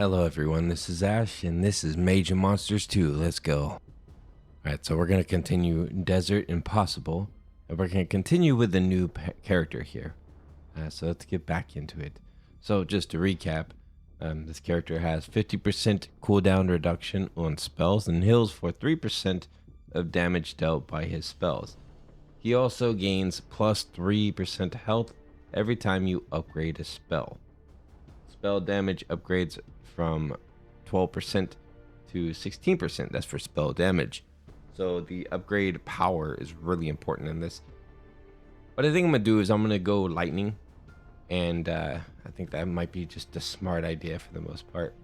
Hello everyone, this is Ash, and this is Mage Monsters 2. Let's go. Alright, so we're going to continue Desert Impossible, and we're going to continue with the new character here. So let's get back into it. So just to recap, this character has 50% cooldown reduction on spells and heals for 3% of damage dealt by his spells. He also gains plus 3% health every time you upgrade a spell. Spell damage upgrades from 12% to 16%. That's for spell damage. So the upgrade power is really important in this. What I think I'm gonna do is I'm gonna go lightning, and I think that might be just a smart idea for the most part.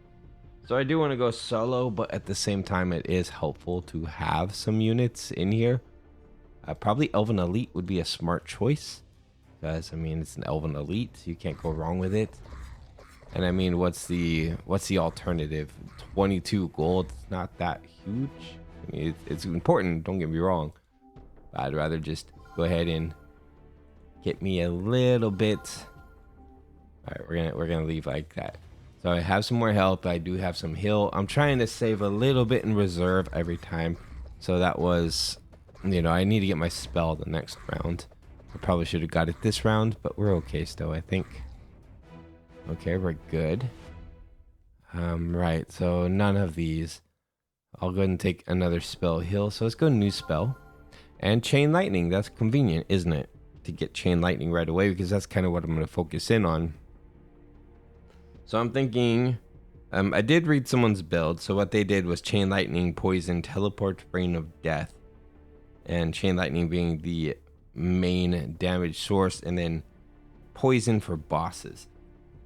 So I do want to go solo, but at the same time it is helpful to have some units in here. Probably Elven Elite would be a smart choice, because I mean it's an Elven Elite, you can't go wrong with it. And I mean, what's the alternative? 22 gold. It's not that huge. I mean, it's important. Don't get me wrong. I'd rather just go ahead and get me a little bit. All right, we're gonna leave like that. So I have some more health. I do have some heal. I'm trying to save a little bit in reserve every time. So that was, I need to get my spell the next round. I probably should have got it this round, but we're okay still, I think. Okay, we're good. Right, so none of these. I'll go ahead and take another spell heal. So let's go new spell. And chain lightning, that's convenient, isn't it? To get chain lightning right away, because that's kind of what I'm going to focus in on. So I'm thinking, I did read someone's build. So what they did was chain lightning, poison, teleport, rain of death. And chain lightning being the main damage source, and then poison for bosses.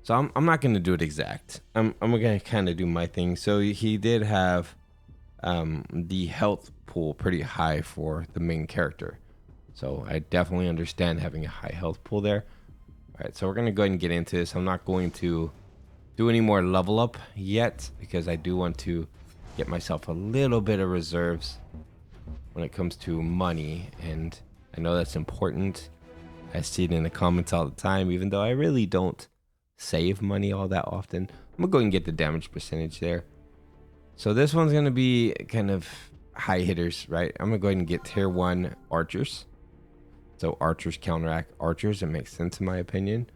So I'm not going to do it exact. I'm going to kind of do my thing. So he did have the health pool pretty high for the main character. So I definitely understand having a high health pool there. All right, so we're going to go ahead and get into this. I'm not going to do any more level up yet, because I do want to get myself a little bit of reserves when it comes to money. And I know that's important. I see it in the comments all the time, even though I really don't save money all that often. I'm gonna go and get the damage percentage there. So this one's gonna be kind of high hitters, right? I'm gonna go ahead and get tier 1 archers. So archers counteract archers. It makes sense in my opinion.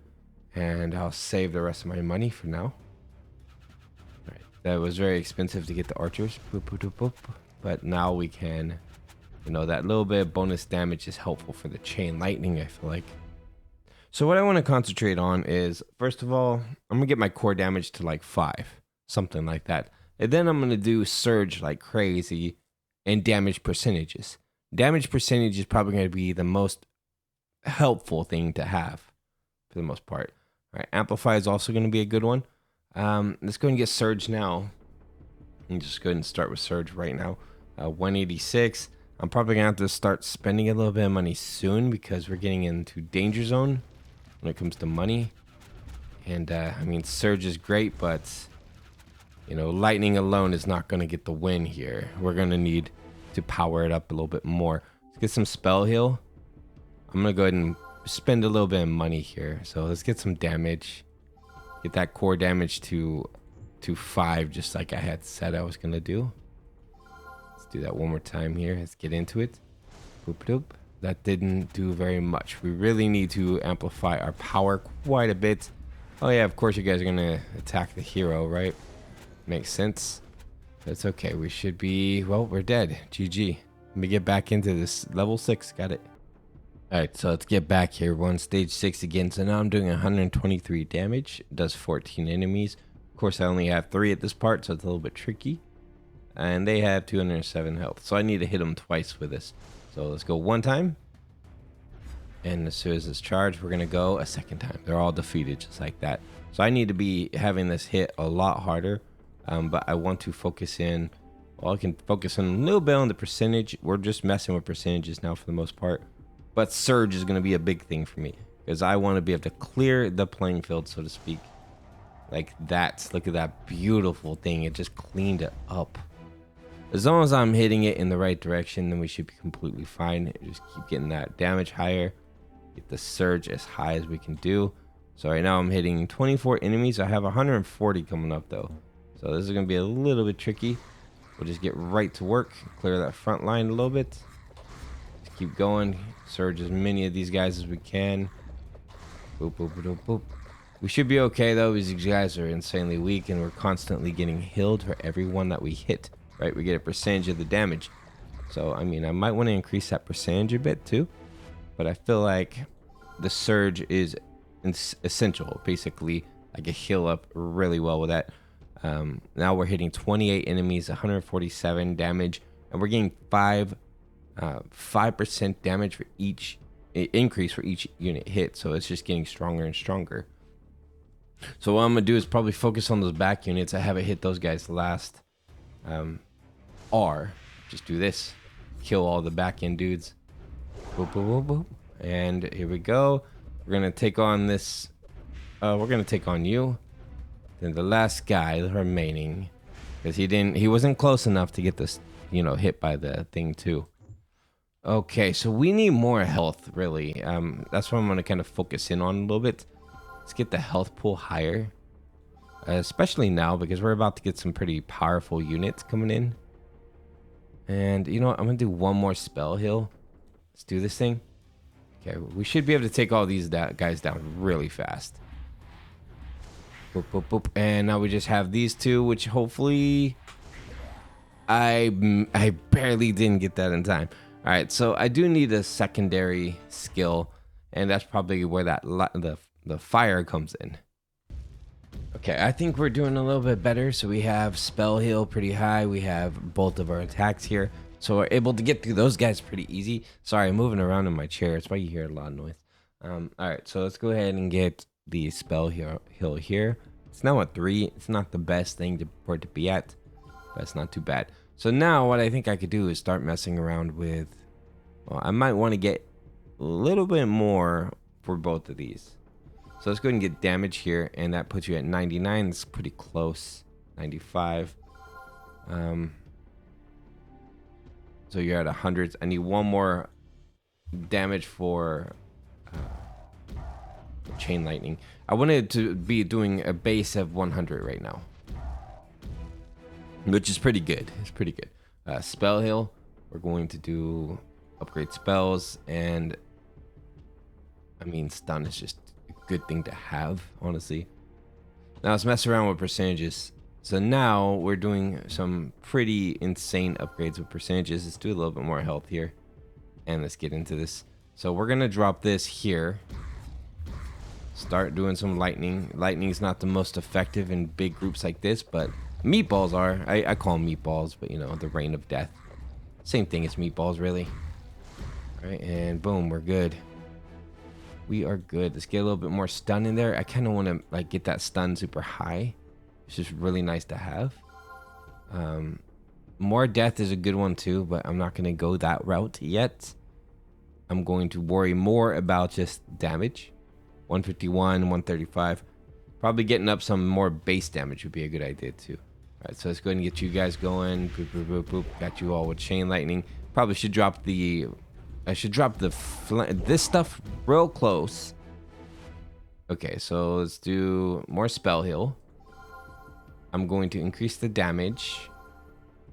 And I'll save the rest of my money for now. All right. That was very expensive to get the archers. Boop, boop, boop, boop. But now we can, that little bit of bonus damage is helpful for the chain lightning, I feel like. So what I want to concentrate on is, first of all, I'm going to get my core damage to like 5, something like that. And then I'm going to do surge like crazy and damage percentages. Damage percentage is probably going to be the most helpful thing to have for the most part. All right, amplify is also going to be a good one. Let's go and get surge now. And just go ahead and start with surge right now. 186. I'm probably going to have to start spending a little bit of money soon, because we're getting into danger zone when it comes to money. And I mean, surge is great, but lightning alone is not going to get the win here. We're going to need to power it up a little bit more. Let's get some spell heal. I'm going to go ahead and spend a little bit of money here. So let's get some damage, get that core damage to 5, just like I had said I was going to do. Let's do that one more time here. Let's get into it. Boop doop. That didn't do very much. We really need to amplify our power quite a bit. Oh yeah, of course you guys are gonna attack the hero, right? Makes sense. That's okay. We should be, well, we're dead. GG. Let me get back into this. Level 6. Got it. Alright, so let's get back here. We're on stage 6 again. So now I'm doing 123 damage. It does 14 enemies. Of course, I only have 3 at this part, so it's a little bit tricky. And they have 207 health. So I need to hit them twice with this. So let's go one time. And as soon as it's charged, we're going to go a second time. They're all defeated just like that. So I need to be having this hit a lot harder. But I want to focus in. Well, I can focus in a little bit on the percentage. We're just messing with percentages now for the most part. But surge is going to be a big thing for me, because I want to be able to clear the playing field, so to speak. Like that. Look at that beautiful thing. It just cleaned it up. As long as I'm hitting it in the right direction, then we should be completely fine. Just keep getting that damage higher. Get the surge as high as we can do. So right now I'm hitting 24 enemies. I have 140 coming up though. So this is going to be a little bit tricky. We'll just get right to work. Clear that front line a little bit. Just keep going. Surge as many of these guys as we can. Boop, boop, boop, boop. We should be okay, though, because these guys are insanely weak, and we're constantly getting healed for every one that we hit, right? We get a percentage of the damage. So, I mean, I might want to increase that percentage a bit, too. But I feel like the surge is essential. Basically, I can heal up really well with that. Now we're hitting 28 enemies, 147 damage, and we're getting 5% damage for each increase for each unit hit. So it's just getting stronger and stronger. So what I'm gonna do is probably focus on those back units. I haven't hit those guys last. Or just do this, kill all the back end dudes. Boop, boop, boop, boop. And here we go. We're gonna take on this. We're gonna take on you. Then the last guy, the remaining, because he wasn't close enough to get this, hit by the thing too. Okay, so we need more health, really. That's what I'm gonna kind of focus in on a little bit. Let's get the health pool higher, especially now because we're about to get some pretty powerful units coming in. And you know what? I'm gonna do one more spell heal. Let's do this thing. Okay, we should be able to take all these guys down really fast. Boop, boop, boop. And now we just have these two, which hopefully I barely didn't get that in time. All right, so I do need a secondary skill, and that's probably where the fire comes in. Okay, I think we're doing a little bit better. So we have spell heal pretty high. We have both of our attacks here. So we're able to get through those guys pretty easy. Sorry, I'm moving around in my chair. That's why you hear a lot of noise. All right, so let's go ahead and get the spell heal here. It's now at 3. It's not the best thing for it to be at, but it's not too bad. So now what I think I could do is start messing around with, well, I might want to get a little bit more for both of these. So let's go ahead and get damage here, and that puts you at 99. It's pretty close. 95. So you're at 100. I need one more damage for chain lightning. I wanted to be doing a base of 100 right now, which is pretty good. It's pretty good. Spell heal. We're going to do upgrade spells, and I mean, stun is just good thing to have, honestly. Now let's mess around with percentages. So now we're doing some pretty insane upgrades with percentages. Let's do a little bit more health here, and let's get into this. So we're gonna drop this here, start doing some lightning. Lightning is not the most effective in big groups like this, but meatballs are. I call them meatballs, but the rain of death, same thing as meatballs, really. All right, and boom, we're good. We are good. Let's get a little bit more stun in there. I kind of want to get that stun super high. It's just really nice to have. More death is a good one too, but I'm not going to go that route yet. I'm going to worry more about just damage. 151, 135. Probably getting up some more base damage would be a good idea too. All right, so let's go ahead and get you guys going. Boop, boop, boop, boop. Got you all with chain lightning. Probably should drop the... I should drop this stuff real close. Okay, so let's do more spell heal. I'm going to increase the damage.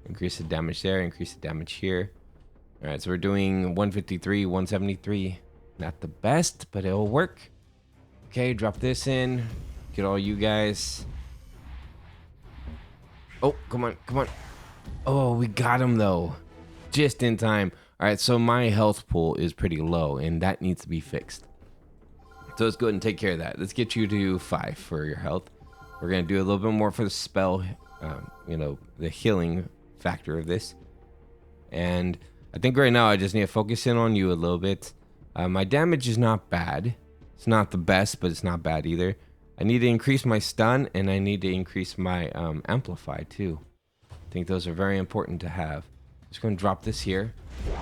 Increase the damage there, increase the damage here. All right, so we're doing 153, 173. Not the best, but it'll work. Okay, drop this in. Get all you guys. Oh, come on, come on. Oh, we got him though. Just in time. All right, so my health pool is pretty low, and that needs to be fixed. So let's go ahead and take care of that. Let's get you to 5 for your health. We're going to do a little bit more for the spell, the healing factor of this. And I think right now I just need to focus in on you a little bit. My damage is not bad. It's not the best, but it's not bad either. I need to increase my stun, and I need to increase my amplify too. I think those are very important to have. Just going to drop this here.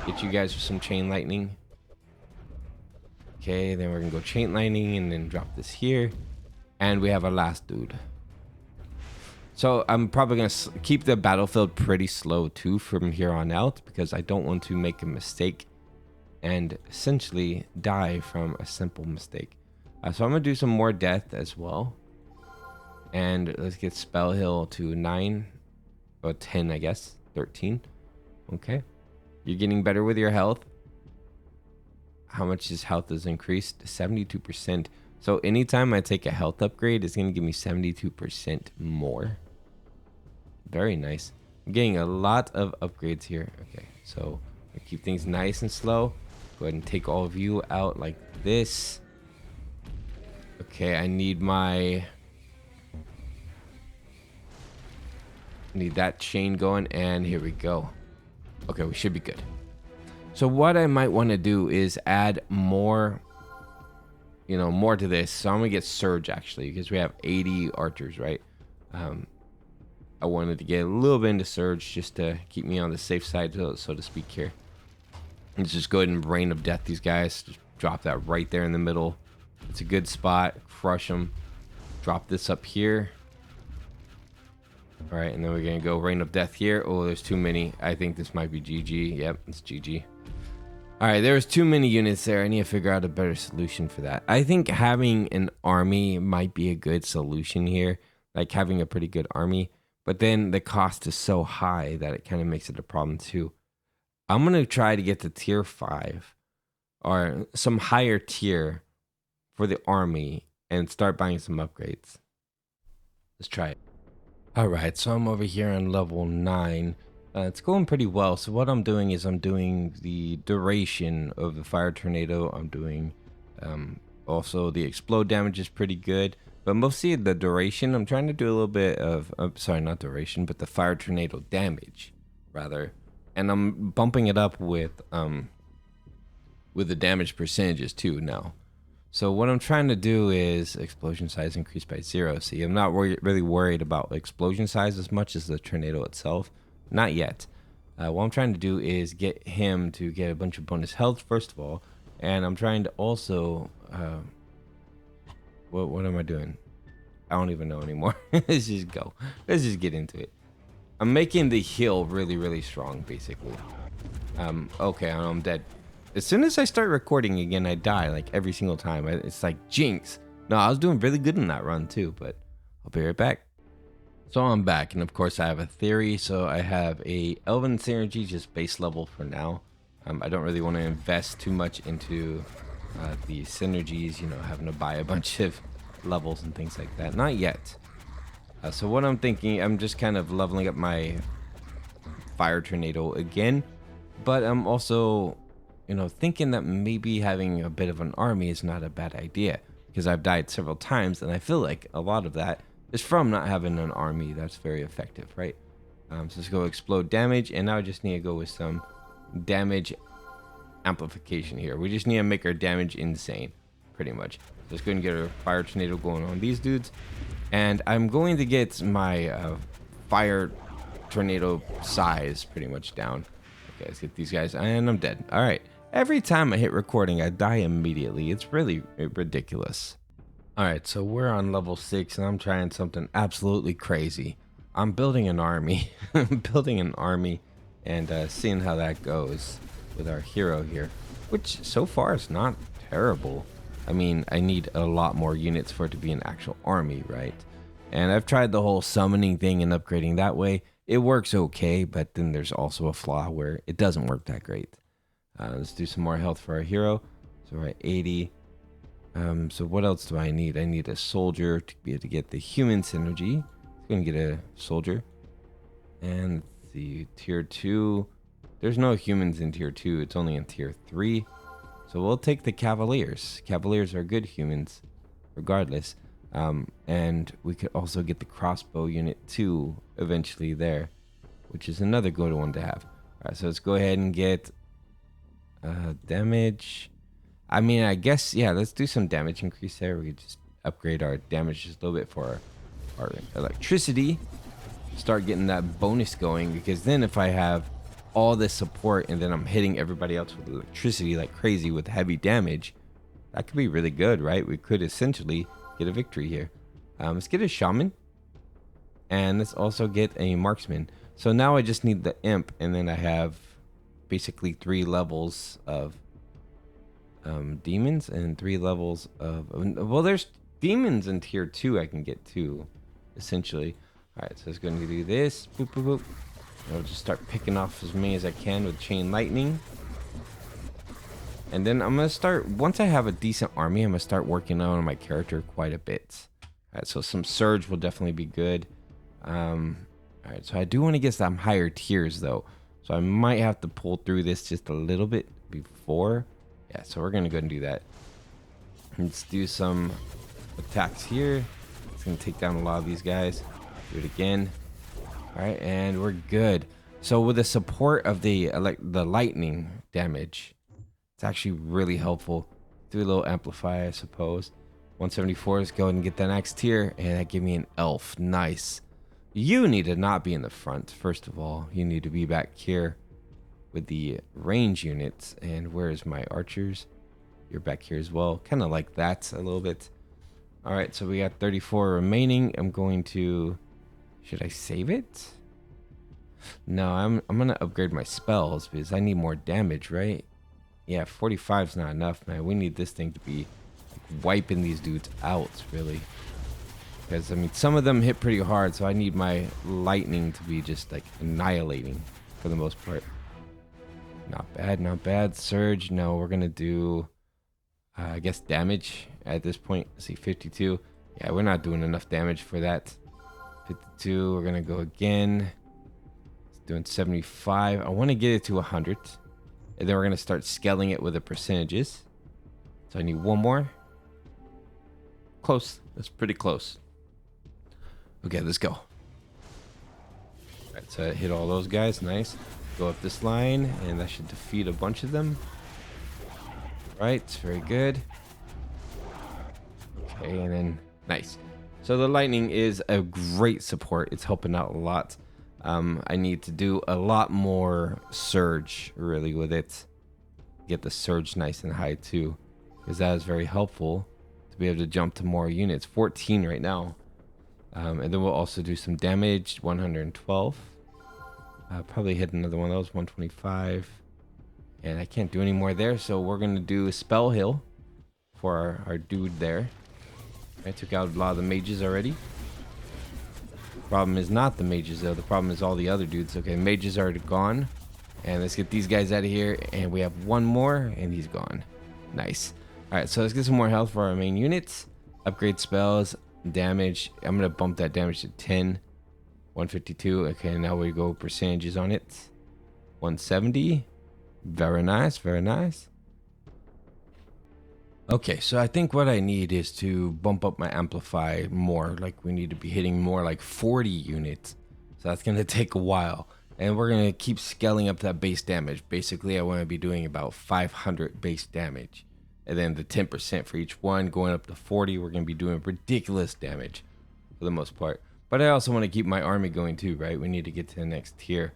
Get you guys with some chain lightning. Okay, then we're going to go chain lightning and then drop this here. And we have our last dude. So I'm probably going to keep the battlefield pretty slow too from here on out, because I don't want to make a mistake and essentially die from a simple mistake. So I'm going to do some more death as well. And let's get spell heal to 9 or 10, I guess. 13. Okay. You're getting better with your health. How much his health is increased? 72%. So anytime I take a health upgrade, it's going to give me 72% more. Very nice. I'm getting a lot of upgrades here. Okay, so I keep things nice and slow. Go ahead and take all of you out like this. Okay, I need that chain going, and here we go. Okay, we should be good. So what I might want to do is add more, more to this. So I'm gonna get surge actually, because we have 80 archers, right? I wanted to get a little bit into surge just to keep me on the safe side, so to speak here. Let's just go ahead and rain of death these guys. Just drop that right there in the middle. It's a good spot. Crush them. Drop this up here. All right, and then we're gonna go rain of death here. Oh, there's too many. I think this might be GG. Yep, it's GG. All right, there's too many units there. I need to figure out a better solution for that. I think having an army might be a good solution here, like having a pretty good army. But then the cost is so high that it kind of makes it a problem too. I'm gonna try to get to tier 5 or some higher tier for the army and start buying some upgrades. Let's try it. All right, so I'm over here on level 9. It's going pretty well. So what I'm doing is I'm doing the duration of the fire tornado. I'm doing also the explode damage is pretty good, but mostly the duration. I'm trying to do a little bit of sorry, not duration, but the fire tornado damage rather, and I'm bumping it up with the damage percentages too now. So what I'm trying to do is explosion size increased by 0. See, I'm not really worried about explosion size as much as the tornado itself. Not yet. What I'm trying to do is get him to get a bunch of bonus health first of all, and I'm trying to also what am I doing? I don't even know anymore. Let's just go. Let's just get into it. I'm making the heal really, really strong, basically. Okay, I'm dead. As soon as I start recording again, I die like every single time. It's like jinx. No, I was doing really good in that run too, but I'll be right back. So I'm back, and of course I have a theory. So I have a Elven Synergy, just base level for now. I don't really want to invest too much into the synergies, having to buy a bunch of levels and things like that. Not yet. So what I'm thinking, I'm just kind of leveling up my fire tornado again, but I'm also thinking that maybe having a bit of an army is not a bad idea, because I've died several times, and I feel like a lot of that is from not having an army that's very effective, right? So let's go explode damage, and now I just need to go with some damage amplification here. We just need to make our damage insane, pretty much. Let's go and get a fire tornado going on these dudes, and I'm going to get my fire tornado size pretty much down. Okay, let's get these guys, and I'm dead. All right. Every time I hit recording, I die immediately. It's really ridiculous. All right, so we're on level 6, and I'm trying something absolutely crazy. I'm building an army. I'm building an army and seeing how that goes with our hero here, which so far is not terrible. I mean, I need a lot more units for it to be an actual army, right? And I've tried the whole summoning thing and upgrading that way. It works okay, but then there's also a flaw where it doesn't work that great. Let's do some more health for our hero. So we're at 80. So what else do I need? I need a soldier to be able to get the human synergy. I'm going to get a soldier. And the tier 2. There's no humans in tier 2. It's only in tier 3. So we'll take the cavaliers. Cavaliers are good humans, regardless. And we could also get the crossbow unit 2 eventually there, which is another good one to have. All right, so let's go ahead and get damage. I mean, I guess, yeah, let's do some damage increase there. We could just upgrade our damage just a little bit for our electricity. Start getting that bonus going, because then if I have all this support and then I'm hitting everybody else with electricity like crazy with heavy damage, that could be really good, right? We could essentially get a victory here. Let's get a shaman, and let's also get a marksman. So now I just need the imp, and then I have basically 3 levels of demons and 3 levels of, well, there's demons in tier 2 I can get too. essentially. All right, so it's going to do this. Boop, boop, boop. I'll just start picking off as many as I can with chain lightning. And then I'm going to start, once I have a decent army, I'm going to start working on my character quite a bit. All right, so some surge will definitely be good. All right, so I do want to get some higher tiers though. So I might have to pull through this just a little bit before. Yeah, so we're going to go and do that. Let's do some attacks here. It's going to take down a lot of these guys. Do it again. All right, and we're good. So with the support of the lightning damage, it's actually really helpful. Do a little amplify, I suppose. 174, let's go ahead and get that next tier, and that give me an elf. Nice. You need to not be in the front, first of all. You need to be back here with the range units. And where's my archers? You're back here as well. Kind of like that a little bit. All right, so we got 34 remaining. I'm going to... Should I save it? No, I'm going to upgrade my spells because I need more damage, right? Yeah, 45 is not enough, man. We need this thing to be wiping these dudes out, really. Because, I mean, some of them hit pretty hard, so I need my lightning to be just, like, annihilating for the most part. Not bad, not bad. Surge, no, we're going to do, I guess, damage at this point. Let's see, 52. Yeah, we're not doing enough damage for that. 52, we're going to go again. It's doing 75. I want to get it to 100. And then we're going to start scaling it with the percentages. So I need one more. Close. That's pretty close. Okay, let's go. All right, so I hit all those guys. Nice. Go up this line, and that should defeat a bunch of them. Right, very good. Okay, and then nice. So the lightning is a great support. It's helping out a lot. I need to do a lot more surge really with it. Get the surge nice and high too, because that is very helpful to be able to jump to more units. 14 right now. And then we'll also do some damage. 112. Probably hit another one of those. 125. And I can't do any more there, so we're going to do a spell heal for our dude there. I took out a lot of the mages already. Problem is not the mages though. The problem is all the other dudes. Okay, mages are gone. And let's get these guys out of here. And we have one more, and he's gone. Nice. All right, so let's get some more health for our main units. Upgrade spells, damage. I'm going to bump that damage to 10. 152. Okay, now we go percentages on it. 170. Very nice, very nice. Okay, so I think what I need is to bump up my amplify more. Like we need to be hitting more like 40 units. So that's going to take a while. And we're going to keep scaling up that base damage. Basically, I want to be doing about 500 base damage. And then the 10% for each one, going up to 40, we're going to be doing ridiculous damage for the most part. But I also want to keep my army going too, right? We need to get to the next tier.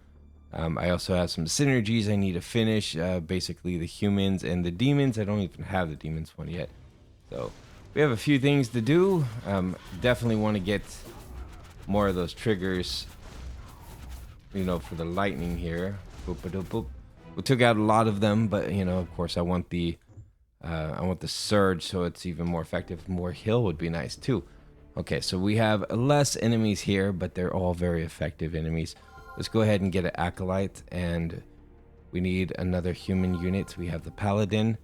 I also have some synergies I need to finish. Basically, the humans and the demons. I don't even have the demons one yet. So we have a few things to do. Definitely want to get more of those triggers, you know, for the lightning here. Boop, boop, boop. We took out a lot of them, but you know, of course, I want the surge, so it's even more effective. More heal would be nice too. Okay, so we have less enemies here, but they're all very effective enemies. Let's go ahead and get an acolyte, and we need another human unit. We have the paladin.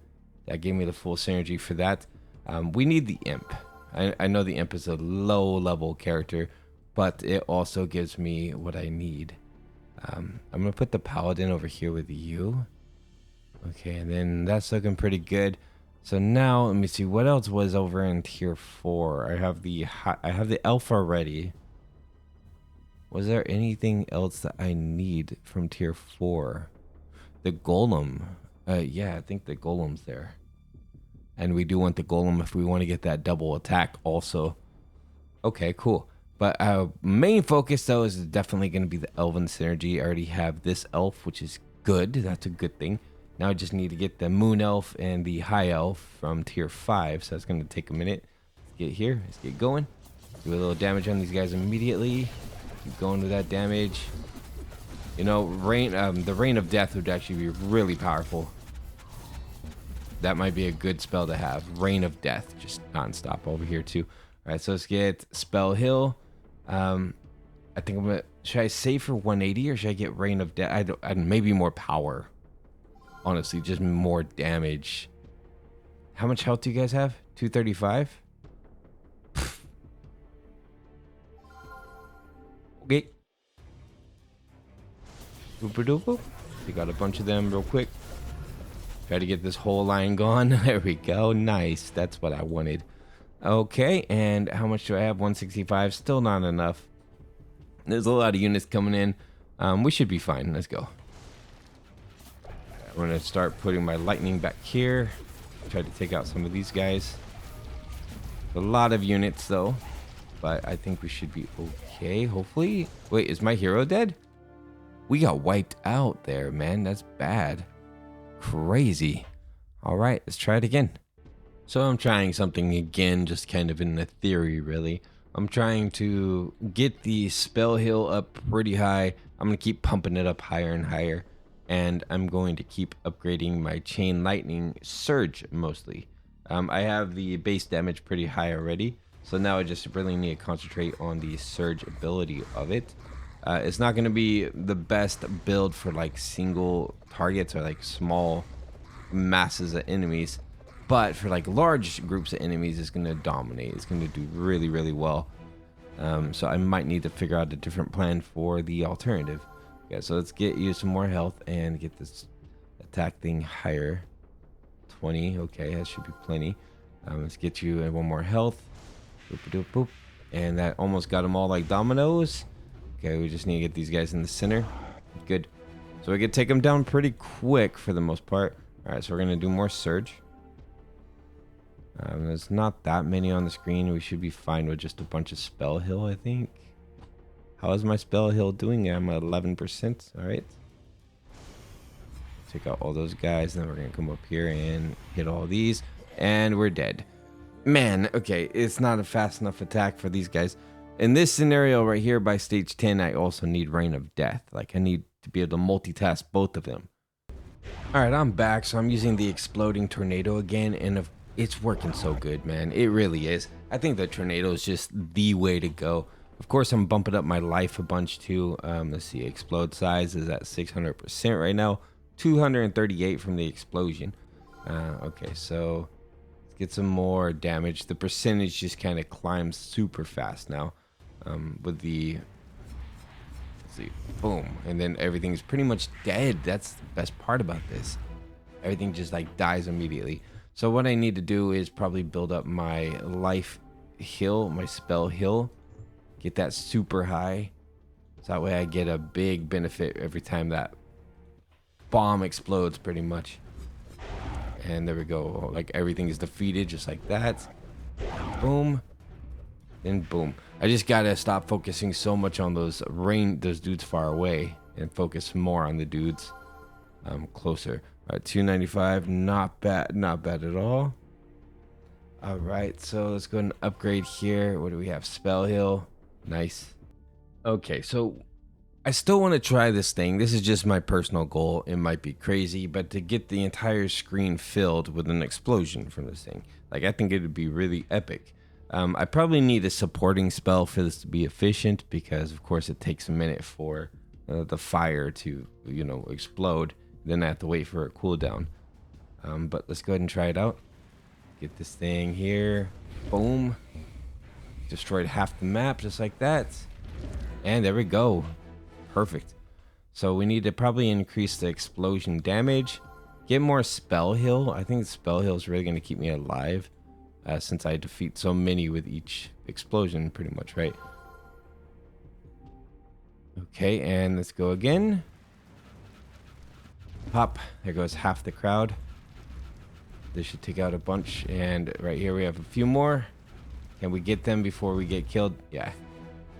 That gave me the full synergy for that. We need the imp. I know the imp is a low level character, but it also gives me what I need. I'm gonna put the paladin over here with you. Okay, and then that's looking pretty good. So now let me see what else was over in tier 4. I have the elf already. Was there anything else that I need from tier 4? The golem. Yeah, I think the golem's there. And we do want the golem if we want to get that double attack also. Okay, cool. But our main focus though is definitely going to be the elven synergy. I already have this elf, which is good. That's a good thing. Now I just need to get the moon elf and the high elf from tier 5. So that's going to take a minute. Let's get here. Let's get going. Do a little damage on these guys immediately. Keep going with that damage. You know, the Rain of Death would actually be really powerful. That might be a good spell to have. Rain of Death, just non-stop over here too. All right, so let's get Spell Hill. I think I'm gonna. Should I save for 180 or should I get Rain of Death? Maybe more power. Honestly, just more damage. How much health do you guys have? 235. Okay. Boop-a-doop-boop. We got a bunch of them real quick. Try to get this whole line gone. There we go. Nice. That's what I wanted. Okay, and how much do I have? 165. Still not enough. There's a lot of units coming in. We should be fine. Let's go. I'm going to start putting my lightning back here. Try to take out some of these guys. A lot of units, though. But I think we should be okay, hopefully. Wait, is my hero dead? We got wiped out there, man. That's bad. Crazy. All right, let's try it again. So I'm trying something again, just kind of in the theory, really. I'm trying to get the spell heal up pretty high. I'm going to keep pumping it up higher and higher. And I'm going to keep upgrading my chain lightning surge mostly. I have the base damage pretty high already. So now I just really need to concentrate on the surge ability of it. It's not going to be the best build for like single targets or like small masses of enemies. But for like large groups of enemies, it's going to dominate. It's going to do really, really well. So I might need to figure out a different plan for the alternative. Yeah, so let's get you some more health and get this attack thing higher. 20, okay, that should be plenty. Let's get you one more health. Boop, boop, boop. And that almost got them all like dominoes. Okay, we just need to get these guys in the center. Good. So we can take them down pretty quick for the most part. All right, so we're going to do more surge. There's not that many on the screen. We should be fine with just a bunch of spell heal, I think. How is my spell heal doing? I'm at 11%. All right. Take out all those guys. Then we're going to come up here and hit all these. And we're dead. Man, okay. It's not a fast enough attack for these guys. In this scenario right here by stage 10, I also need Rain of Death. Like, I need to be able to multitask both of them. All right, I'm back. So I'm using the exploding tornado again. And it's working so good, man. It really is. I think the tornado is just the way to go. Of course, I'm bumping up my life a bunch too. Let's see, explode size is at 600% right now. 238 from the explosion. Okay, so let's get some more damage. The percentage just kind of climbs super fast now. With the, let's see, boom. And then everything's pretty much dead. That's the best part about this. Everything just like dies immediately. So what I need to do is probably build up my life heal, my spell heal. Get that super high. So that way I get a big benefit every time that bomb explodes pretty much. And there we go. Like everything is defeated just like that. Boom. Then boom. I just gotta stop focusing so much on those dudes far away and focus more on the dudes closer. All right, 295, not bad at all. All right, so let's go and upgrade here. What do we have? Spell heal. Nice. Okay, so I still want to try this thing. This is just my personal goal. It might be crazy, but to get the entire screen filled with an explosion from this thing, like I think it would be really epic. I probably need a supporting spell for this to be efficient because, of course, it takes a minute for the fire to, explode. Then I have to wait for a cooldown. But let's go ahead and try it out. Get this thing here. Boom. Destroyed half the map just like that. And there we go. Perfect. So we need to probably increase the explosion damage. Get more spell heal. I think spell heal is really going to keep me alive. Since I defeat so many with each explosion pretty much, right? Okay, and let's go again. Pop. There goes half the crowd. This should take out a bunch. And right here we have a few more. Can we get them before we get killed? Yeah.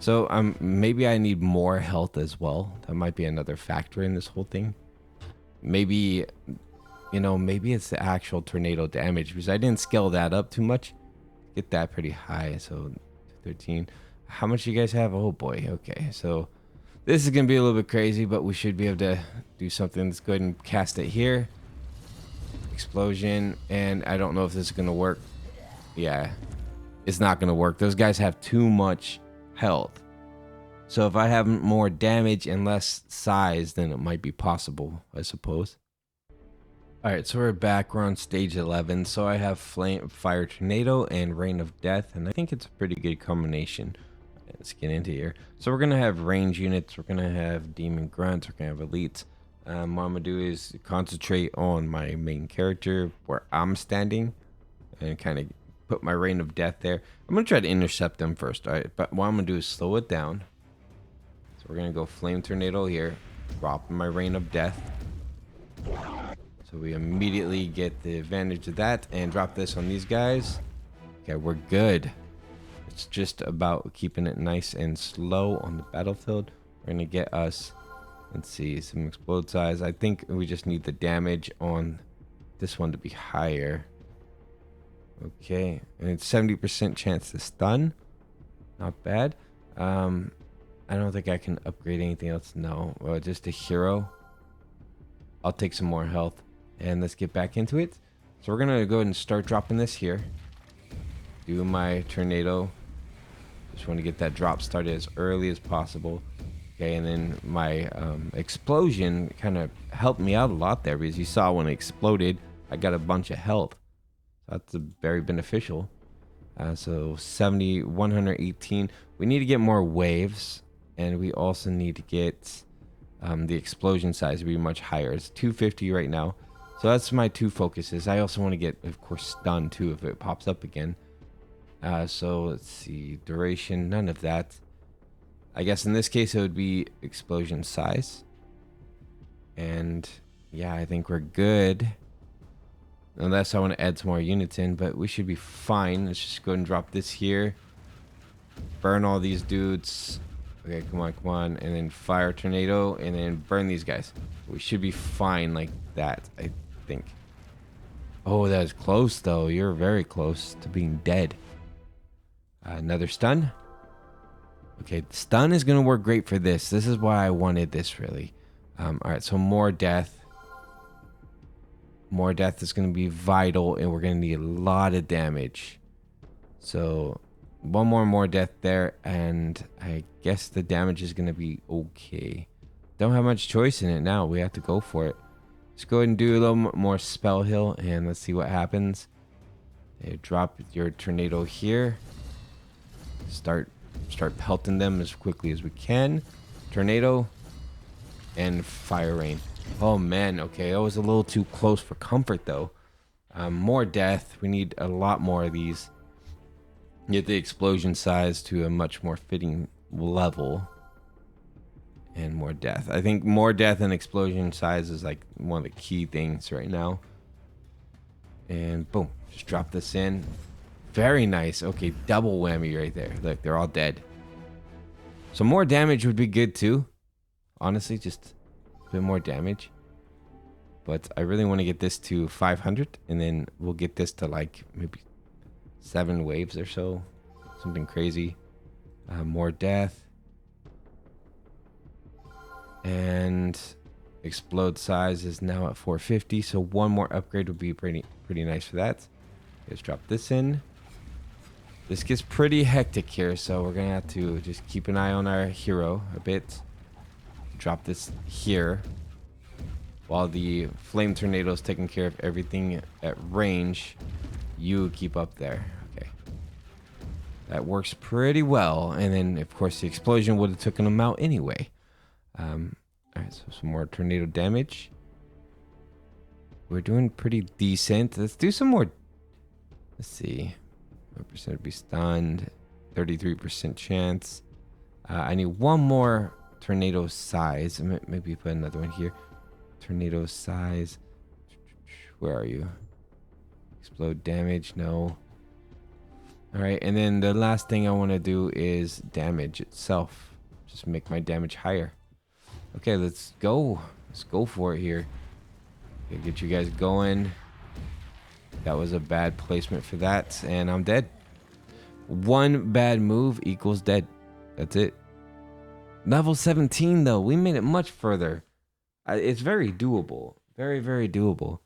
So maybe I need more health as well. That might be another factor in this whole thing. Maybe, maybe it's the actual tornado damage because I didn't scale that up too much. Get that pretty high. So 13. How much do you guys have? Oh boy. Okay. So this is going to be a little bit crazy, but we should be able to do something. Let's go ahead and cast it here. Explosion. And I don't know if this is going to work. Yeah. It's not going to work. Those guys have too much health. So if I have more damage and less size, then it might be possible, I suppose. All right, so we're back. We're on stage 11. So I have Fire Tornado and Rain of Death, and I think it's a pretty good combination. Let's get into here. So we're going to have range units. We're going to have Demon Grunts. We're going to have Elites. What I'm going to do is concentrate on my main character where I'm standing and kind of put my Rain of Death there. I'm going to try to intercept them first, all right? But what I'm going to do is slow it down. So we're going to go Flame Tornado here, drop my Rain of Death. So we immediately get the advantage of that and drop this on these guys. Okay, we're good. It's just about keeping it nice and slow on the battlefield. We're going to get us, let's see, some explode size. I think we just need the damage on this one to be higher. Okay, and it's 70% chance to stun. Not bad. I don't think I can upgrade anything else. No, just a hero. I'll take some more health. And let's get back into it. So we're going to go ahead and start dropping this here. Do my tornado. Just want to get that drop started as early as possible. Okay, and then my explosion kind of helped me out a lot there, because you saw when it exploded, I got a bunch of health. That's very beneficial. So 70, 118. We need to get more waves, and we also need to get the explosion size to be much higher. It's 250 right now. So that's my two focuses. I also want to get, of course, stun too if it pops up again. So let's see, duration, none of that. I guess in this case it would be explosion size. And yeah, I think we're good. Unless I want to add some more units in, but we should be fine. Let's just go ahead and drop this here. Burn all these dudes. Okay, come on, come on. And then Fire Tornado, and then burn these guys. We should be fine like that, I think. Oh, that was close, though. You're very close to being dead. Another stun. Okay, stun is going to work great for this. This is why I wanted this, really. All right, so more death. More death is going to be vital, and we're going to need a lot of damage. So one more death there, and I guess the damage is going to be okay. Don't have much choice in it now. We have to go for it. Let's go ahead and do a little more spell heal, and let's see what happens. Okay, drop your tornado here. Start pelting them as quickly as we can. Tornado and fire rain. Oh man, okay, that was a little too close for comfort though. More death. We need a lot more of these. Get the explosion size to a much more fitting level. And more death. I think more death and explosion size is like one of the key things right now. And boom, just drop this in. Very nice. Okay, double whammy right there. Look, they're all dead. So more damage would be good too. Honestly, just a bit more damage. But I really want to get this to 500, and then we'll get this to like maybe 7 waves or so. Something crazy. More death. And explode size is now at 450, so one more upgrade would be pretty nice for that. Let's drop this in. This gets pretty hectic here, so we're gonna have to just keep an eye on our hero a bit. Drop this here while the flame tornado is taking care of everything at range. You keep up there. Okay, that works pretty well. And then of course the explosion would have taken them out anyway. All right, so some more tornado damage. We're doing pretty decent. Let's do some more. Let's see. What percent would be stunned? 33% chance. I need one more tornado size. Maybe put another one here. Tornado size. Where are you? Explode damage. No. All right, and then the last thing I want to do is damage itself. Just make my damage higher. Okay, let's go. Let's go for it here. Okay, get you guys going. That was a bad placement for that, and I'm dead. One bad move equals dead. That's it. Level 17, though. We made it much further. It's very doable. Very, very doable.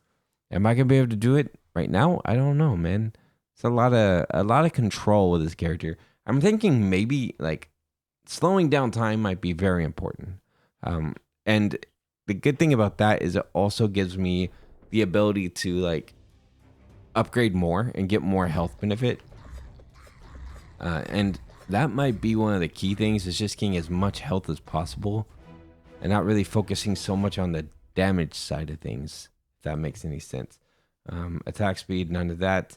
Am I going to be able to do it right now? I don't know, man. It's a lot of control with this character. I'm thinking maybe, like, slowing down time might be very important. And the good thing about that is it also gives me the ability to like upgrade more and get more health benefit. And that might be one of the key things, is just getting as much health as possible and not really focusing so much on the damage side of things, if that makes any sense. Attack speed, none of that.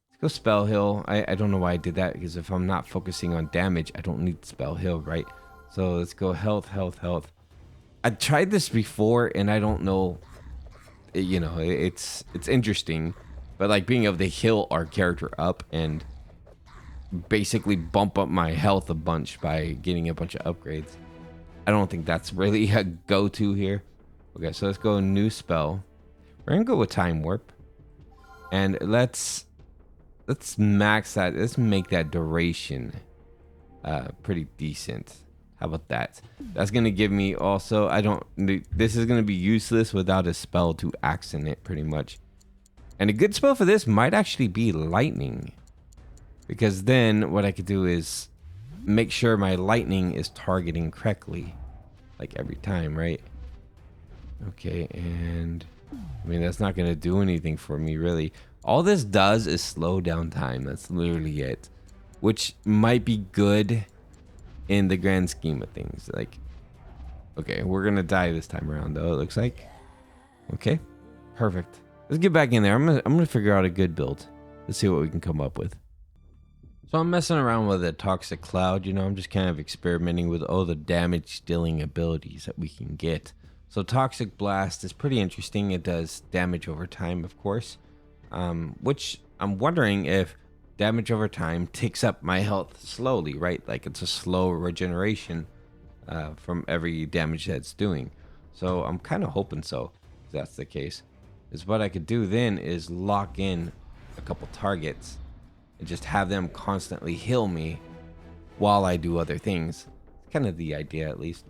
Let's go spell heal. I don't know why I did that, because if I'm not focusing on damage, I don't need spell heal, right? So let's go health, health, health. I tried this before and I don't know, you know, it's interesting, but like being able to heal our character up and basically bump up my health a bunch by getting a bunch of upgrades, I don't think that's really a go-to here. Okay, so let's go new spell. We're gonna go with time warp, and let's max that. Let's make that duration pretty decent. How about that? That's gonna give me also, this is gonna be useless without a spell to accent it pretty much. And a good spell for this might actually be lightning, because then what I could do is make sure my lightning is targeting correctly, like every time, right? Okay, and I mean, that's not gonna do anything for me really. All this does is slow down time. That's literally it, which might be good in the grand scheme of things. Like, okay, we're gonna die this time around though, it looks like. Okay, perfect. Let's get back in there. I'm gonna figure out a good build. Let's see what we can come up with. So I'm messing around with a toxic cloud, you know. I'm just kind of experimenting with all the damage dealing abilities that we can get. So toxic blast is pretty interesting. It does damage over time, of course, which I'm wondering if damage over time takes up my health slowly, right? Like it's a slow regeneration from every damage that's doing. So I'm kind of hoping so, if that's the case. Is what I could do then is lock in a couple targets and just have them constantly heal me while I do other things. It's kind of the idea, at least.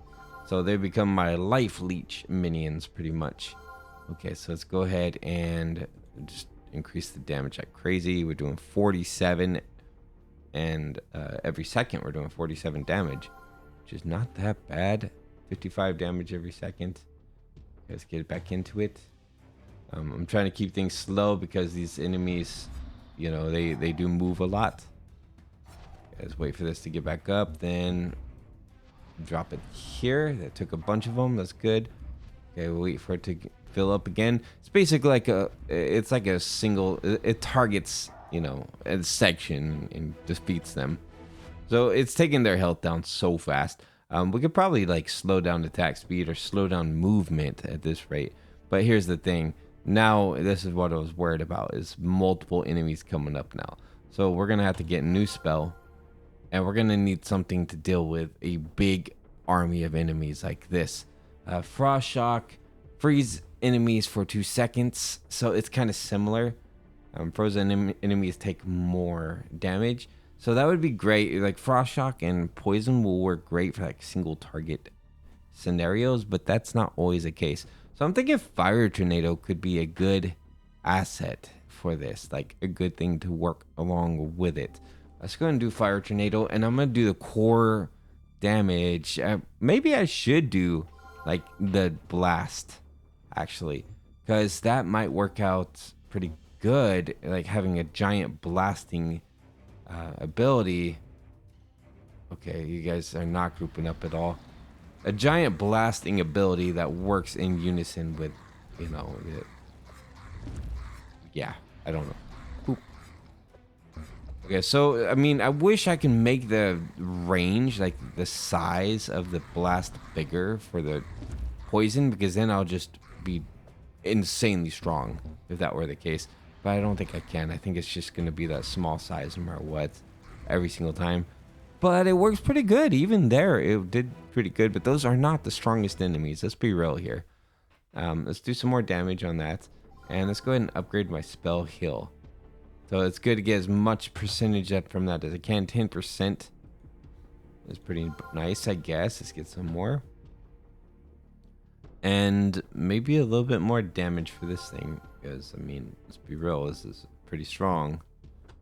So they become my life leech minions pretty much. Okay, so let's go ahead and just increase the damage like crazy. We're doing 47, and every second we're doing 47 damage, which is not that bad. 55 damage every second. Let's get back into it. I'm trying to keep things slow because these enemies, you know, they do move a lot. Let's wait for this to get back up, then drop it here. That took a bunch of them. That's good. Okay, we'll wait for it to fill up again. It's basically like a single, it targets, you know, a section and defeats them. So it's taking their health down so fast. We could probably like slow down attack speed or slow down movement at this rate. But here's the thing. Now, this is what I was worried about, is multiple enemies coming up now. So we're going to have to get a new spell, and we're going to need something to deal with a big army of enemies like this. Frost Shock, freeze enemies for 2 seconds. So it's kind of similar. Frozen enemies take more damage. So that would be great. Like Frost Shock and Poison will work great for like single target scenarios, but that's not always the case. So I'm thinking Fire Tornado could be a good asset for this, like a good thing to work along with it. Let's go and do Fire Tornado, and I'm going to do the core damage. Maybe I should do like the blast, actually, because that might work out pretty good, like having a giant blasting ability. Okay, you guys are not grouping up at all. A giant blasting ability that works in unison with, you know, yeah, I don't know. Oop. Okay, so, I mean, I wish I can make the range, like the size of the blast bigger for the poison, because then I'll just be insanely strong if that were the case. But I don't think I can. I think it's just going to be that small size no matter what every single time. But it works pretty good. Even there, it did pretty good. But those are not the strongest enemies. Let's be real here. Let's do some more damage on that. And let's go ahead and upgrade my spell heal. So it's good to get as much percentage up from that as I can. 10% is pretty nice, I guess. Let's get some more. And maybe a little bit more damage for this thing. Because, I mean, let's be real. This is pretty strong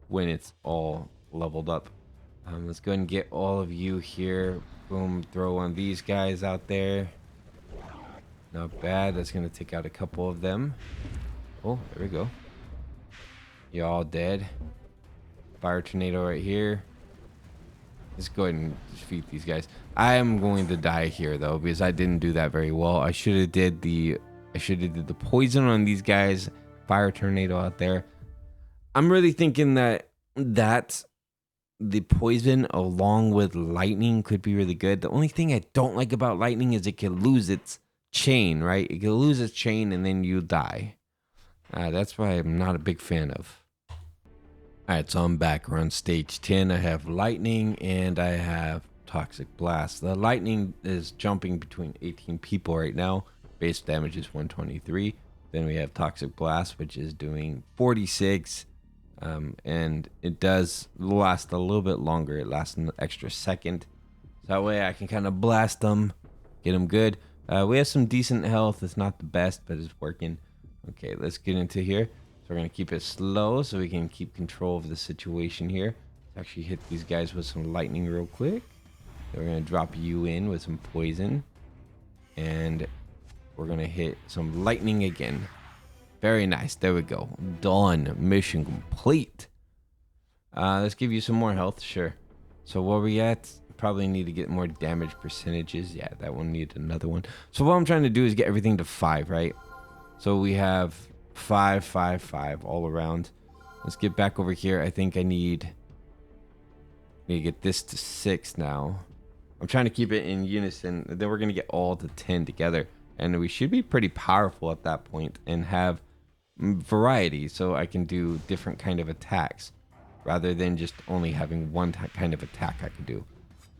when it's all leveled up. Let's go ahead and get all of you here. Boom, throw one of these guys out there. Not bad. That's going to take out a couple of them. Oh, there we go. You're all dead. Fire tornado right here. Let's go ahead and defeat these guys. I am going to die here though because I didn't do that very well. I should have did the poison on these guys. Fire tornado out there. I'm really thinking that the poison along with lightning could be really good. The only thing I don't like about lightning is it can lose its chain, right? It can lose its chain and then you die. That's why I'm not a big fan of. Alright, so I'm back. We're on stage 10. I have lightning and I have toxic blast. The lightning is jumping between 18 people right now. Base damage is 123. Then we have toxic blast, which is doing 46. And it does last a little bit longer. It lasts an extra second. So that way I can kind of blast them, get them good. We have some decent health. It's not the best, but it's working. Okay, let's get into here. So we're going to keep it slow so we can keep control of the situation here. Let's actually hit these guys with some lightning real quick. Then we're going to drop you in with some poison. And we're going to hit some lightning again. Very nice. There we go. Done. Mission complete. Let's give you some more health. Sure. So where we at? Probably need to get more damage percentages. Yeah, that one needs another one. So what I'm trying to do is get everything to 5, right? So we have 5, 5, 5 all around. Let's get back over here. I think I need to get this to 6 now. I'm trying to keep it in unison. Then we're going to get all to 10 together. And we should be pretty powerful at that point and have variety. So I can do different kind of attacks rather than just only having one kind of attack I can do.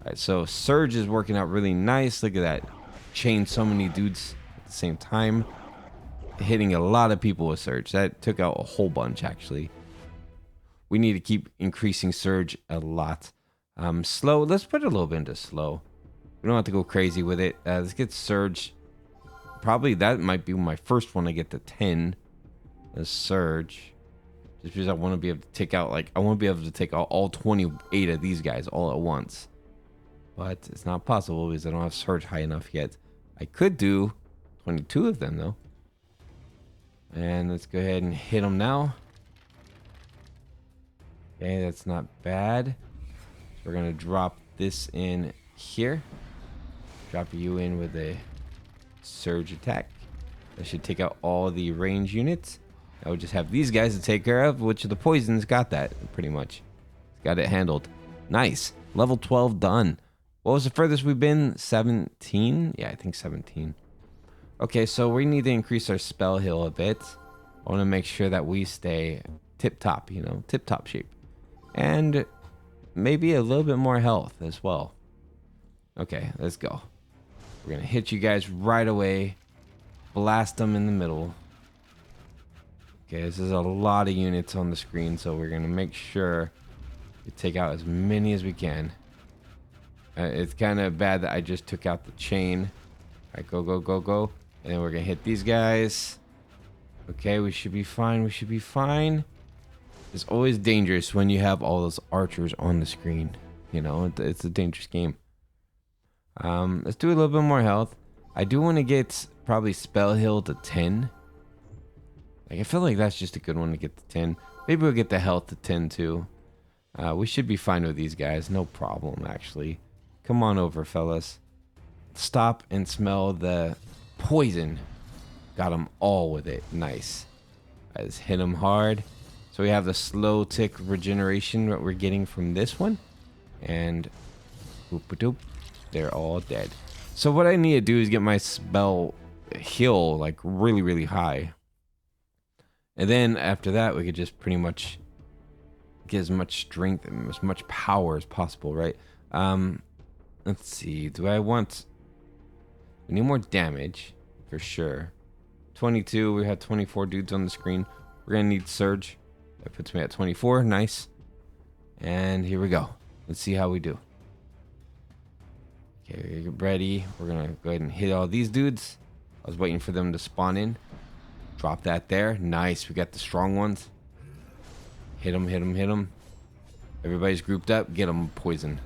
All right, so Surge is working out really nice. Look at that. Chain so many dudes at the same time. Hitting a lot of people with Surge. That took out a whole bunch, actually. We need to keep increasing Surge a lot. Slow. Let's put a little bit into slow. We don't have to go crazy with it. Let's get Surge. Probably that might be my first one to get to 10. The Surge. Just because I want to be able to take out, I want to be able to take out all 28 of these guys all at once. But it's not possible because I don't have Surge high enough yet. I could do 22 of them, though. And let's go ahead and hit them now. Okay, that's not bad. We're going to drop this in here. Drop you in with a Surge attack. That should take out all the range units. I would just have these guys to take care of, which the poisons got that pretty much. Got it handled. Nice. Level 12 done. What was the furthest we've been? 17? Yeah, I think 17. Okay, so we need to increase our spell heal a bit. I want to make sure that we stay tip-top, tip-top shape. And maybe a little bit more health as well. Okay, let's go. We're going to hit you guys right away. Blast them in the middle. Okay, this is a lot of units on the screen, so we're going to make sure we take out as many as we can. It's kind of bad that I just took out the chain. All right, go, go, go, go. And then we're going to hit these guys. Okay, we should be fine. We should be fine. It's always dangerous when you have all those archers on the screen. It's a dangerous game. Let's do a little bit more health. I do want to get probably spell heal to 10. I feel like that's just a good one to get to 10. Maybe we'll get the health to 10 too. We should be fine with these guys. No problem, actually. Come on over, fellas. Stop and smell the poison. Got them all with it. Nice. I just hit them hard. So we have the slow tick regeneration that we're getting from this one. And boop-a-doop. They're all dead. So what I need to do is get my spell heal really, really high. And then after that, we could just pretty much get as much strength and as much power as possible, right? Let's see. Do I want... We need more damage, for sure. 22. We have 24 dudes on the screen. We're going to need Surge. That puts me at 24. Nice. And here we go. Let's see how we do. Okay, get ready. We're going to go ahead and hit all these dudes. I was waiting for them to spawn in. Drop that there. Nice. We got the strong ones. Hit them, hit them, hit them. Everybody's grouped up. Get them poison.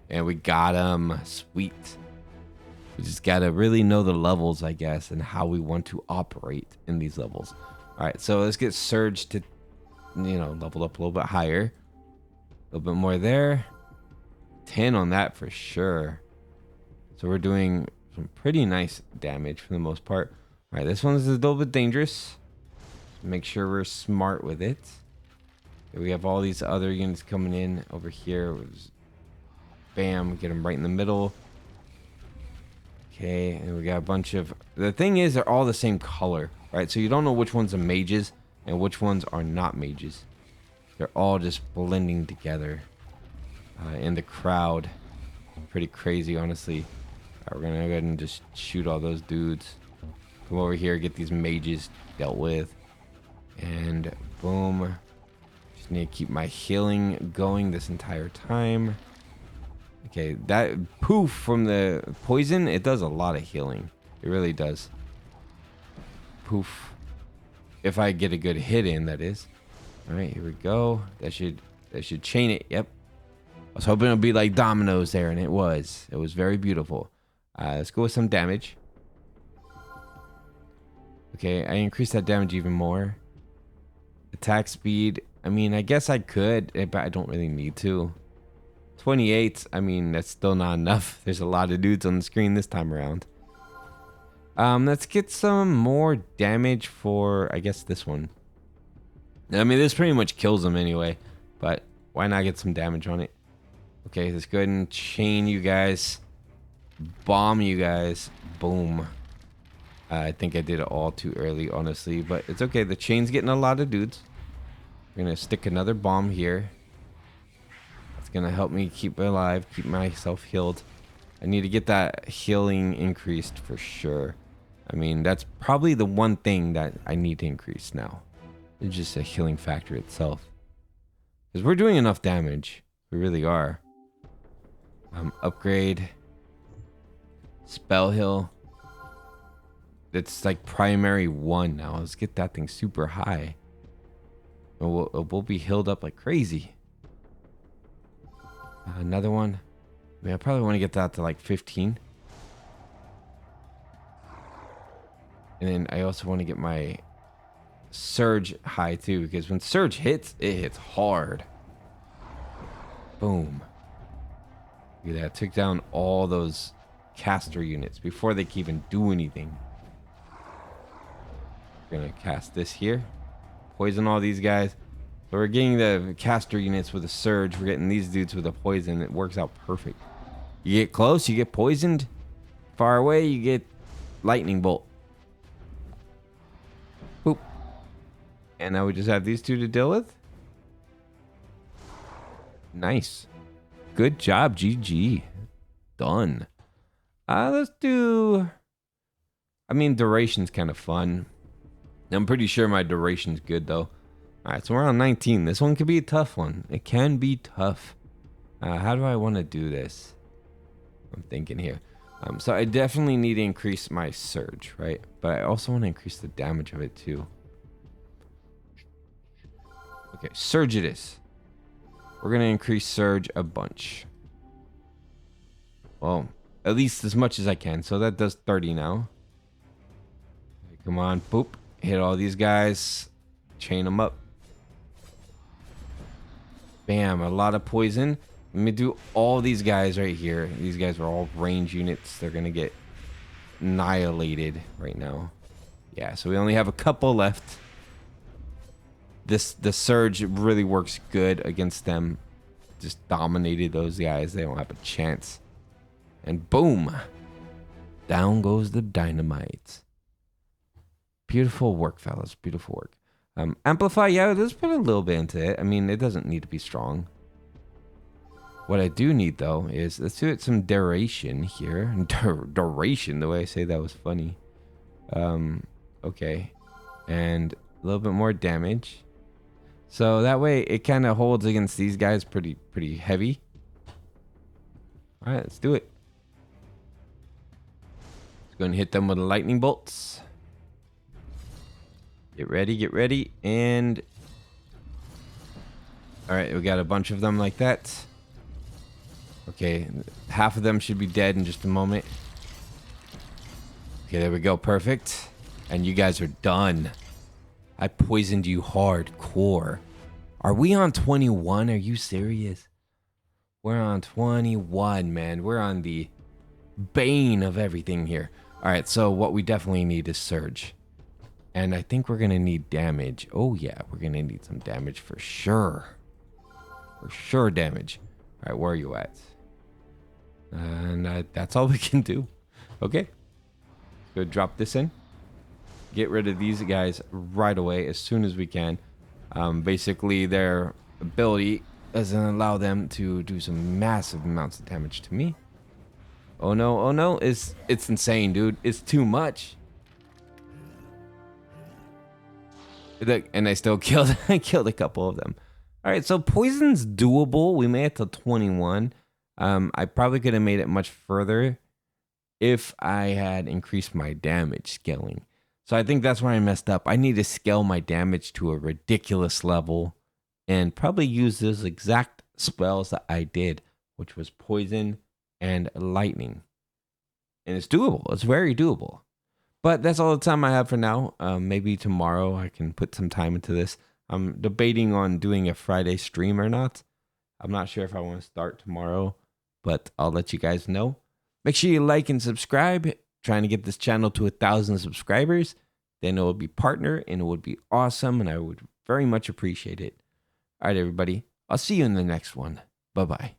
And we got them. Sweet. We just got to really know the levels, I guess, and how we want to operate in these levels. All right, so let's get Surge to, level up a little bit higher. A little bit more there. 10 on that for sure. So we're doing some pretty nice damage for the most part. All right, this one's a little bit dangerous. Make sure we're smart with it. We have all these other units coming in over here. Bam, get them right in the middle. Okay, and we got a bunch of... The thing is, they're all the same color, right? So you don't know which ones are mages and which ones are not mages. They're all just blending together in the crowd. Pretty crazy, honestly. All right, we're going to go ahead and just shoot all those dudes. Come over here, get these mages dealt with. And boom. Just need to keep my healing going this entire time. Okay, that poof from the poison, it does a lot of healing. It really does. Poof. If I get a good hit in, that is. All right, here we go. That should chain it. Yep. I was hoping it would be like dominoes there, and it was. It was very beautiful. Let's go with some damage. Okay, I increased that damage even more. Attack speed. I mean, I guess I could, but I don't really need to. 28. I mean, that's still not enough. There's a lot of dudes on the screen this time around. Let's get some more damage for, I guess, this one. I mean, this pretty much kills them anyway, but why not get some damage on it? Okay, let's go ahead and chain you guys. Bomb you guys. Boom. I think I did it all too early, honestly, but it's okay. The chain's getting a lot of dudes. We're going to stick another bomb here. It's going to help me keep alive, keep myself healed. I need to get that healing increased for sure. I mean, that's probably the one thing that I need to increase now. It's just a healing factor itself. Because we're doing enough damage. We really are. Upgrade. Spell heal. It's like primary 1 now. Let's get that thing super high. And we'll be healed up like crazy. Another one. I mean, I probably want to get that to like 15. And then I also want to get my surge high too, because when surge hits, it hits hard. Boom. Look at that. Took down all those caster units before they can even do anything. We're going to cast this here. Poison all these guys. So we're getting the caster units with a surge. We're getting these dudes with a poison. It works out perfect. You get close, you get poisoned. Far away, you get lightning bolt. Boop. And now we just have these two to deal with. Nice. Good job, GG. Done. Let's do... I mean, duration's kind of fun. I'm pretty sure my duration's good, though. Alright, so we're on 19. This one could be a tough one. It can be tough. How do I want to do this? I'm thinking here. So I definitely need to increase my surge, right? But I also want to increase the damage of it, too. Okay, surge it is. We're going to increase surge a bunch. Well, at least as much as I can. So that does 30 now. Okay, come on, boop. Hit all these guys. Chain them up. Bam, a lot of poison. Let me do all these guys right here. These guys are all range units. They're going to get annihilated right now. Yeah, so we only have a couple left. The surge really works good against them. Just dominated those guys. They don't have a chance. And boom. Down goes the dynamite. Beautiful work, fellas. Beautiful work. Amplify, yeah, let's put a little bit into it. I mean, it doesn't need to be strong. What I do need, though, is let's do it some duration here. Duration, the way I say that was funny. Okay. And a little bit more damage. So that way it kind of holds against these guys pretty heavy. All right, let's do it. Let's go and hit them with the lightning bolts. Get ready, and All right, we got a bunch of them like that. Okay, half of them should be dead in just a moment. Okay, there we go. Perfect. And you guys are done. I poisoned you hardcore. Are we on 21? Are you serious? We're on 21, man. We're on the Bane of everything here. All right, so what we definitely need is Surge. And I think we're going to need damage. Oh, yeah, we're going to need some damage for sure. For sure damage. All right, where are you at? And that's all we can do. Okay. Go drop this in. Get rid of these guys right away as soon as we can. Basically, their ability doesn't allow them to do some massive amounts of damage to me. Oh no, it's insane, dude. It's too much. Look, and I still killed I killed a couple of them. All right, so poison's doable. We made it to 21. I probably could have made it much further if I had increased my damage scaling. So I think that's where I messed up. I need to scale my damage to a ridiculous level and probably use those exact spells that I did, which was poison and lightning. And it's doable. It's very doable. But that's all the time I have for now. Maybe tomorrow I can put some time into this. I'm debating on doing a Friday stream or not. I'm not sure if I want to start tomorrow, but I'll let you guys know. Make sure you like and subscribe. Trying to get this channel to 1,000 subscribers. Then it will be partner and it would be awesome. And I would very much appreciate it. All right, everybody. I'll see you in the next one. Bye-bye.